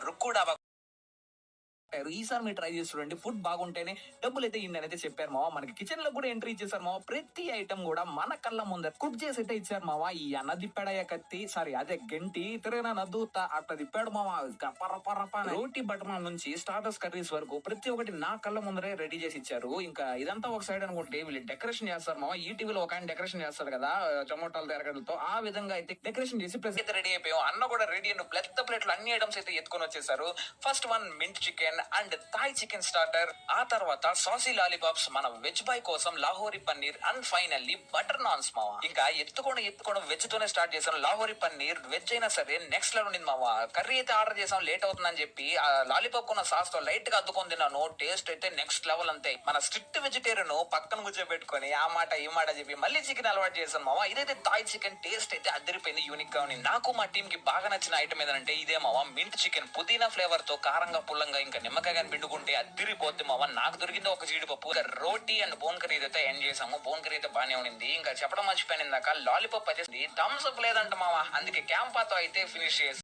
రుక్కు డాబా ఈసారి మీరు ట్రై చేసి చూడండి. ఫుడ్ బాగుంటేనే డబ్బులైతే ఇయ్యండనైతే చెప్పారు మావ. మనకి కిచెన్‌లో కూడా ఎంట్రీ ఇచ్చేసారు మావ. ప్రతి ఐటెమ్ గూడా మన కళ్ళ ముందే కుక్ చేసైతే ఇచ్చారు మావ. ఈ అన్న దిప్పాడయ్య కత్తి అదే గెంటి తిరగన నద్దూత అట్లా తిప్పాడు మావ. రప అని. రోటీ బటర్‌నాన్ నుంచి స్టార్టర్స్ కర్రీస్ వరకు ప్రతి ఒక్కటి నా కళ్ళ ముందరే రెడీ చేసి ఇచ్చారు. ఇంకా ఇదంతా ఒక సైడ్ అనుకుంటే వీళ్ళు డెకరేషన్ చేస్తారు మావ. ఈటీవీలో ఒక ఆయన డెకరేషన్ చేస్తాడు కదా! టమోటాలు, తెరగడలతో ఆ విధంగా అయితే డెకరేషన్ చేసి ప్రెజెంట్ అయితే రెడీ అయిపోయాం. అన్న కూడా రెడీ అండ్ పెద్ద ప్లేట్లు అన్ని ఐటమ్స్ అయితే ఎత్తుకొని వచ్చేసారు. First one mint chicken and Thai chicken starter, ఆ తర్వాత సాసీ లాలీపాప్స్, మన వెజ్ బాయ్ కోసం Lahori paneer and finally butter naans మావా. ఇంకా ఎత్తుకోవడం వెజ్ తోనే స్టార్ట్ చేసాం. లాహోరీ పన్నీర్ వెజ్ అయినా సరే నెక్స్ట్ లెవెల్ ఉండింది మావా. కర్రీ అయితే ఆర్డర్ చేసాం, లేట్ అవుతుందని చెప్పి ఆ లాలీపాప్ ఉన్న సాస్ తో లైట్ గా అద్దుకొని తిన్నాను. టేస్ట్ అయితే నెక్స్ట్ లెవెల్. అంతే మన స్ట్రిక్ట్ వెజిటేరియన్ పక్కన కూర్చోబెట్టుకొని ఆ మాట ఈ మాట చెప్పి మళ్ళీ చికెన్ అలవాటు చేశాను మావా. ఇదైతే థాయ్ చికెన్ టేస్ట్ అయితే అదిరిపోయింది, యూనిక్ గా ఉంది. నాకు మా టీం కి బాగా నచ్చిన ఐటమ్ ఏదంటే ఇదే మావా, మింట్ చికెన్. పుదీనా ఫ్లేవర్ తో కారంగా పుల్లంగా ఇంకా నిమ్మకాయ కానీ పిండుకుంటే అదిరిపోద్ది మావా. నాకు దొరికింది ఒక జీడిపప్పు. రోటీ అండ్ బోన్ కర్రీ అయితే ఎండ్ చేసాము. బోన్ కర్రీ అయితే బానే ఉండింది. ఇంకా చెప్పడం మర్చిపోయిన ఇందాక లాలీపాప్ అయితే థమ్స్ అప్ లేదంట మావా, అందుకే క్యాంపాతో అయితే ఫినిష్ చేసి